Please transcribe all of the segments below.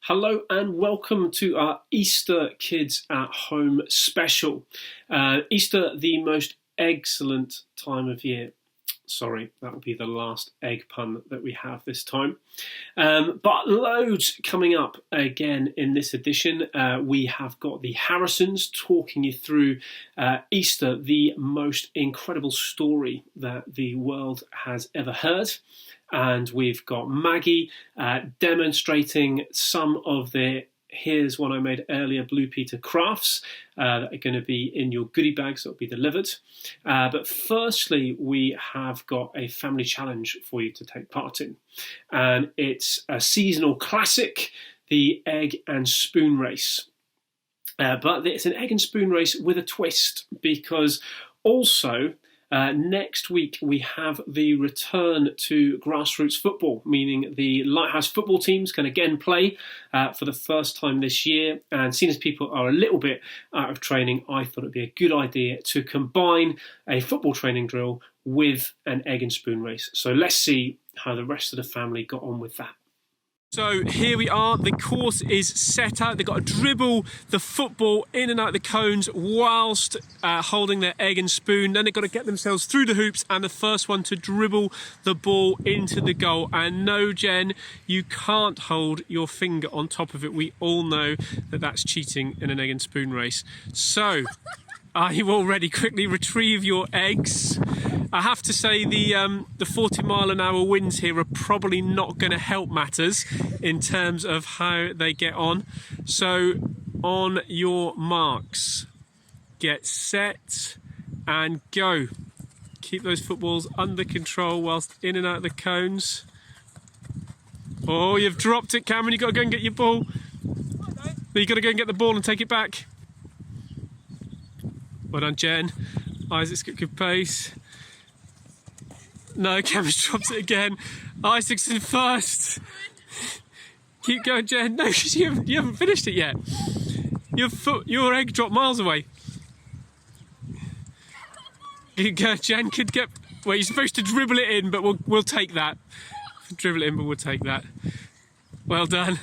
Hello and welcome to our Easter Kids at Home special. Easter, the most excellent time of year. Sorry, that will be the last egg pun that we have this time. But loads coming up again in this edition. We have got the Harrisons talking you through Easter, the most incredible story that the world has ever heard. And we've got Maggie demonstrating some of the Here's One I Made Earlier Blue Peter crafts that are going to be in your goodie bags that will be delivered. But firstly, we have got a family challenge for you to take part in. And it's a seasonal classic, the egg and spoon race. But it's an egg and spoon race with a twist, because also next week we have the return to grassroots football, meaning the Lighthouse football teams can again play for the first time this year. And seeing as people are a little bit out of training, I thought it'd be a good idea to combine a football training drill with an egg and spoon race. So let's see how the rest of the family got on with that. So here we are, the course is set out. They've got to dribble the football in and out the cones whilst holding their egg and spoon. Then they've got to get themselves through the hoops, and the first one to dribble the ball into the goal. And no, Jen, you can't hold your finger on top of it. We all know that that's cheating in an egg and spoon race. So, are you all ready? Quickly retrieve your eggs. I have to say the 40-mile-an-hour winds here are probably not going to help matters in terms of how they get on. So on your marks, get set and go. Keep those footballs under control whilst in and out of the cones. Oh, you've dropped it, Cameron. You've got to go and get your ball. You've got to go and get the ball and take it back. Well done, Jen. Isaac's got good pace. No, Cameron's dropped it again. Isaac's in first. Keep going, Jen. No, because you haven't finished it yet. Your egg dropped miles away. Keep going, Jen. Could get. Well, you're supposed to dribble it in, but we'll take that. Dribble it in, but we'll take that. Well done.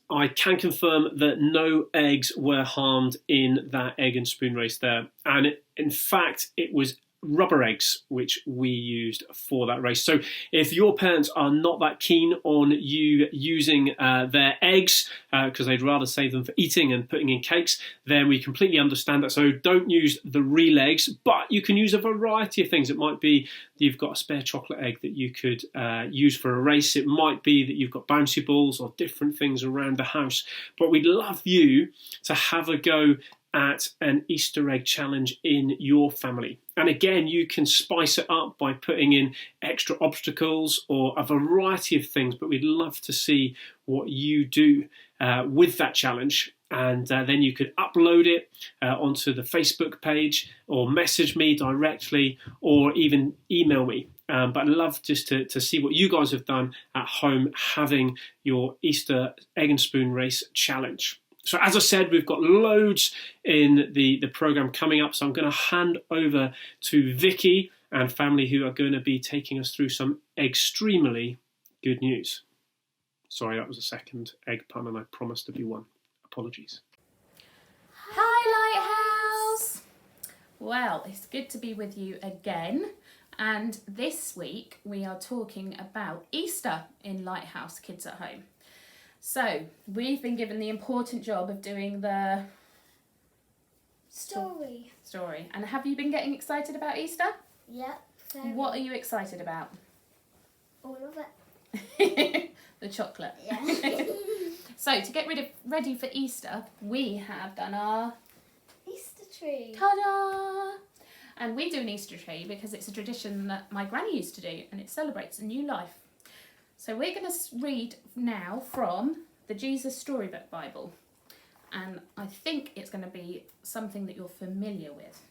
I can confirm that no eggs were harmed in that egg and spoon race there. And in fact, it was rubber eggs which we used for that race. So if your parents are not that keen on you using their eggs because they'd rather save them for eating and putting in cakes, then we completely understand that. So don't use the real eggs, but you can use a variety of things. It might be that you've got a spare chocolate egg that you could use for a race. It might be that you've got bouncy balls or different things around the house. But we'd love you to have a go at an Easter egg challenge in your family. And again, you can spice it up by putting in extra obstacles or a variety of things, but we'd love to see what you do with that challenge. And then you could upload it onto the Facebook page or message me directly or even email me. But I'd love just to see what you guys have done at home having your Easter egg and spoon race challenge. So as I said, we've got loads in the programme coming up. So I'm going to hand over to Vicky and family who are going to be taking us through some extremely good news. Sorry, that was a second egg pun and I promised to be one. Apologies. Hi, Lighthouse! Well, it's good to be with you again. And this week we are talking about Easter in Lighthouse Kids at Home. So, we've been given the important job of doing the Story. And have you been getting excited about Easter? Yep. What are you excited about? All of it. The chocolate. Yeah. So, to get ready for Easter, we have done our Easter tree. ta-da! And we do an Easter tree because it's a tradition that my granny used to do, and it celebrates a new life. So we're going to read now from the Jesus Storybook Bible, and I think it's going to be something that you're familiar with.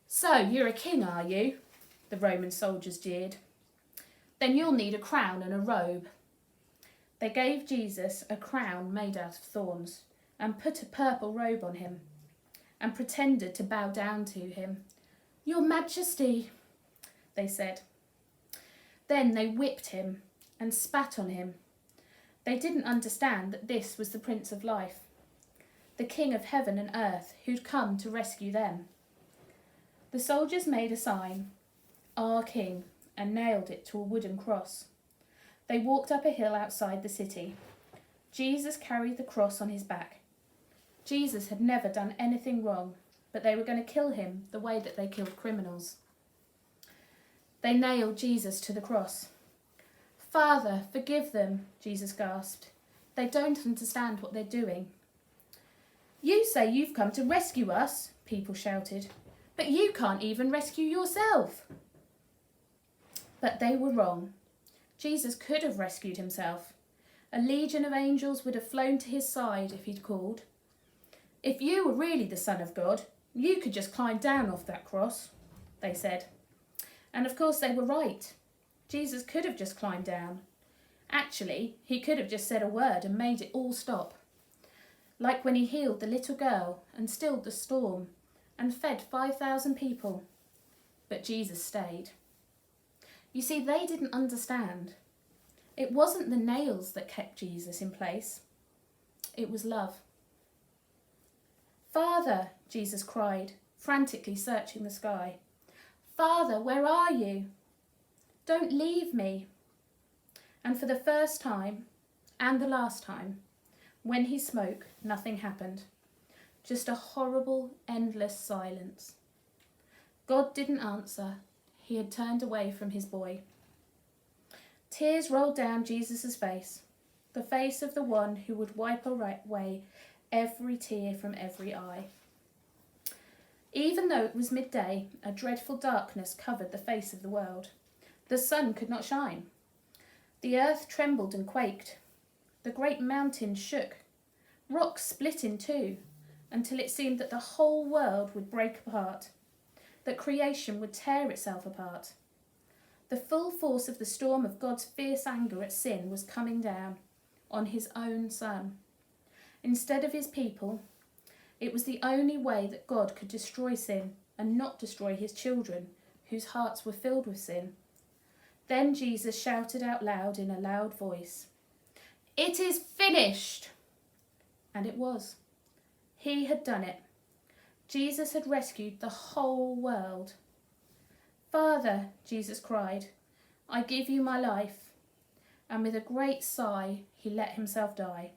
So, you're a king, are you? The Roman soldiers jeered. Then you'll need a crown and a robe. They gave Jesus a crown made out of thorns and put a purple robe on him and pretended to bow down to him. Your Majesty, they said. Then they whipped him and spat on him. They didn't understand that this was the Prince of Life, the King of heaven and earth, who'd come to rescue them. The soldiers made a sign, "Our King," and nailed it to a wooden cross. They walked up a hill outside the city. Jesus carried the cross on his back. Jesus had never done anything wrong, but they were going to kill him the way that they killed criminals. They nailed Jesus to the cross. "Father, forgive them," Jesus gasped. "They don't understand what they're doing." "You say you've come to rescue us," people shouted, "but you can't even rescue yourself." But they were wrong. Jesus could have rescued himself. A legion of angels would have flown to his side if he'd called. "If you were really the Son of God, you could just climb down off that cross," they said. And of course they were right. Jesus could have just climbed down. Actually, he could have just said a word and made it all stop. Like when he healed the little girl and stilled the storm and fed 5,000 people. But Jesus stayed. You see, they didn't understand. It wasn't the nails that kept Jesus in place. It was love. "Father," Jesus cried, frantically searching the sky. "Father, where are you? Don't leave me." And for the first time, and the last time, when he spoke, nothing happened. Just a horrible, endless silence. God didn't answer. He had turned away from his boy. Tears rolled down Jesus' face, the face of the one who would wipe away every tear from every eye. Even though it was midday, a dreadful darkness covered the face of the world. The sun could not shine. The earth trembled and quaked. The great mountains shook. Rocks split in two, until it seemed that the whole world would break apart, that creation would tear itself apart. The full force of the storm of God's fierce anger at sin was coming down on his own Son. Instead of his people, it was the only way that God could destroy sin and not destroy his children, whose hearts were filled with sin. Then Jesus shouted out loud in a loud voice, "It is finished!" And it was. He had done it. Jesus had rescued the whole world. "Father," Jesus cried, "I give you my life." And with a great sigh, he let himself die.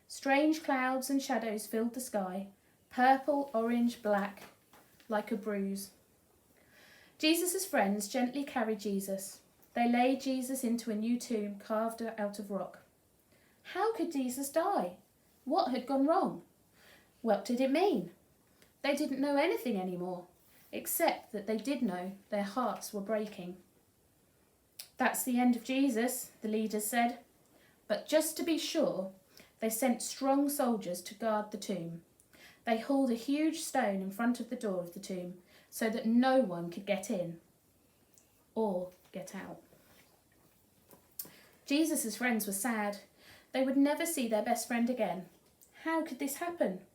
Strange clouds and shadows filled the sky, purple, orange, black, like a bruise. Jesus' friends gently carried Jesus. They laid Jesus into a new tomb carved out of rock. How could Jesus die? What had gone wrong? What did it mean? They didn't know anything anymore, except that they did know their hearts were breaking. "That's the end of Jesus," the leaders said. But just to be sure, they sent strong soldiers to guard the tomb. They hauled a huge stone in front of the door of the tomb so that no one could get in or get out. Jesus' friends were sad. They would never see their best friend again. How could this happen?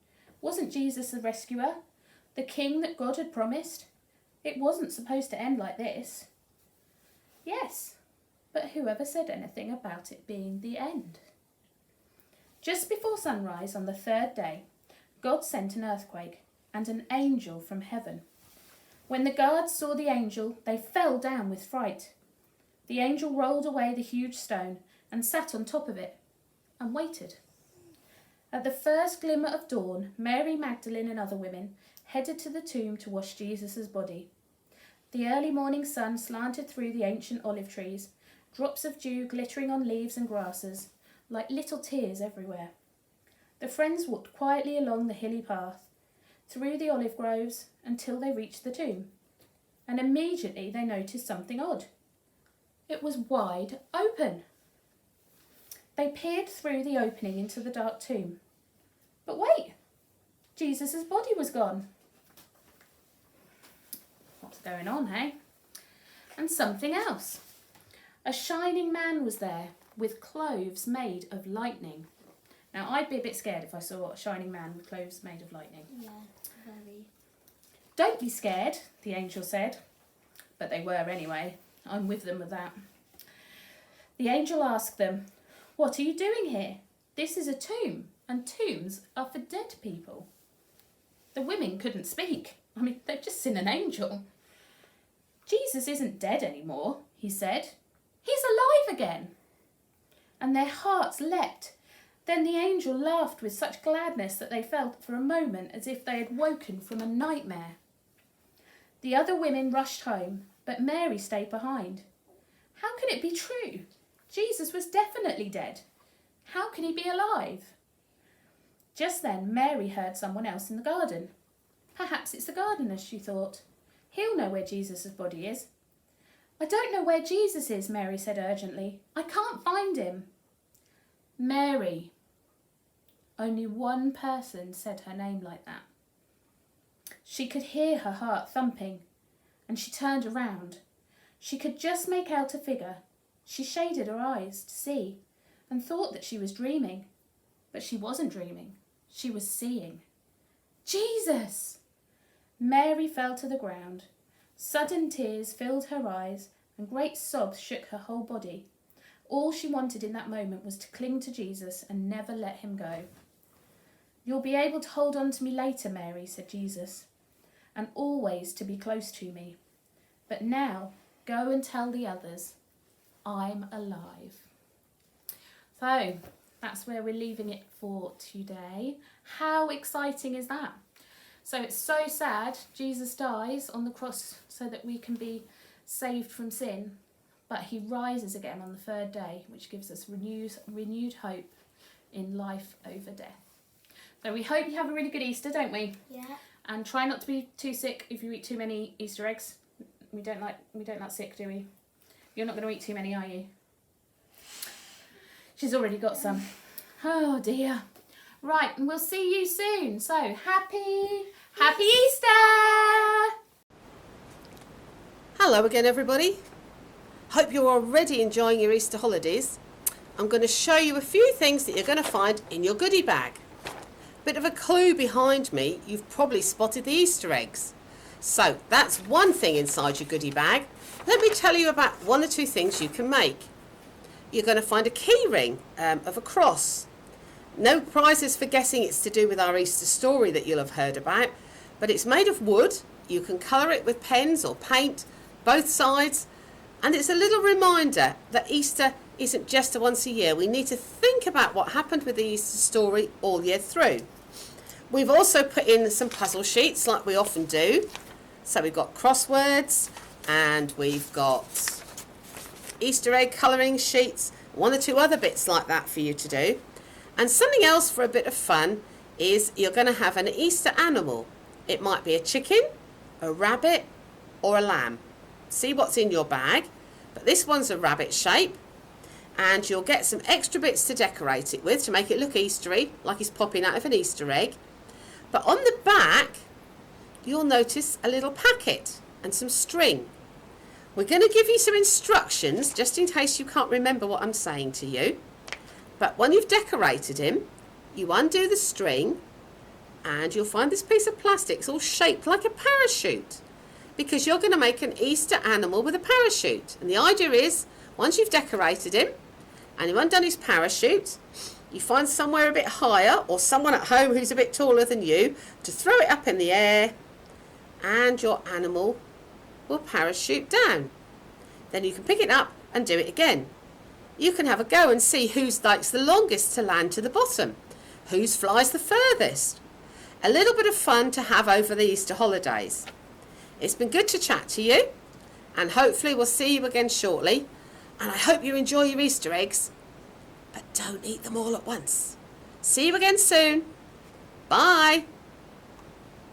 Wasn't Jesus the rescuer? The king that God had promised? It wasn't supposed to end like this. Yes, but whoever said anything about it being the end? Just before sunrise on the third day, God sent an earthquake and an angel from heaven. When the guards saw the angel, they fell down with fright. The angel rolled away the huge stone and sat on top of it and waited. At the first glimmer of dawn, Mary Magdalene and other women headed to the tomb to wash Jesus' body. The early morning sun slanted through the ancient olive trees, drops of dew glittering on leaves and grasses, like little tears everywhere. The friends walked quietly along the hilly path, through the olive groves, until they reached the tomb. And immediately they noticed something odd. It was wide open. They peered through the opening into the dark tomb. But wait, Jesus' body was gone. What's going on, hey? And something else. A shining man was there with clothes made of lightning. Now, I'd be a bit scared if I saw a shining man with clothes made of lightning. Yeah, very. "Don't be scared," the angel said. But they were anyway. I'm with them with that. The angel asked them, "What are you doing here? This is a tomb, and tombs are for dead people." The women couldn't speak. They've just seen an angel. "Jesus isn't dead anymore," he said. "He's alive again." And their hearts leapt. Then the angel laughed with such gladness that they felt for a moment as if they had woken from a nightmare. The other women rushed home, but Mary stayed behind. How could it be true? Jesus was definitely dead. How can he be alive? Just then Mary heard someone else in the garden. Perhaps it's the gardener, she thought. He'll know where Jesus' body is. "I don't know where Jesus is," Mary said urgently. "I can't find him." Mary. Only one person said her name like that. She could hear her heart thumping, and she turned around. She could just make out a figure. She shaded her eyes to see, and thought that she was dreaming. But she wasn't dreaming. She was seeing. Jesus! Mary fell to the ground. Sudden tears filled her eyes, and great sobs shook her whole body. All she wanted in that moment was to cling to Jesus and never let him go. "You'll be able to hold on to me later, Mary," said Jesus, "and always to be close to me. But now, go and tell the others, I'm alive." So, that's where we're leaving it for today. How exciting is that? So it's so sad Jesus dies on the cross so that we can be saved from sin, but he rises again on the third day, which gives us renewed hope in life over death. So we hope you have a really good Easter, don't we? Yeah. And try not to be too sick if you eat too many Easter eggs. We don't like sick, do we? You're not going to eat too many, are you? She's already got some. Oh dear. Right, and we'll see you soon. So happy Easter! Hello again, everybody. Hope you're already enjoying your Easter holidays. I'm going to show you a few things that you're going to find in your goodie bag. Bit of a clue behind me, you've probably spotted the Easter eggs. So that's one thing inside your goodie bag. Let me tell you about one or two things you can make. You're going to find a key ring of a cross. No prizes for guessing it's to do with our Easter story that you'll have heard about, but it's made of wood. You can colour it with pens or paint, both sides, and it's a little reminder that Easter isn't just a once a year. We need to think about what happened with the Easter story all year through. We've also put in some puzzle sheets like we often do. So we've got crosswords and we've got Easter egg colouring sheets, one or two other bits like that for you to do. And something else for a bit of fun is you're going to have an Easter animal. It might be a chicken, a rabbit or a lamb. See what's in your bag, but this one's a rabbit shape, and you'll get some extra bits to decorate it with to make it look Eastery, like it's popping out of an Easter egg. But on the back you'll notice a little packet and some string. We're going to give you some instructions just in case you can't remember what I'm saying to you. But when you've decorated him, you undo the string and you'll find this piece of plastic. It's all shaped like a parachute because you're going to make an Easter animal with a parachute. And the idea is, once you've decorated him and you've undone his parachute, you find somewhere a bit higher or someone at home who's a bit taller than you to throw it up in the air and your animal will parachute down. Then you can pick it up and do it again. You can have a go and see whose takes the longest to land to the bottom, whose flies the furthest. A little bit of fun to have over the Easter holidays. It's been good to chat to you, and hopefully we'll see you again shortly, and I hope you enjoy your Easter eggs, but don't eat them all at once. See you again soon. Bye.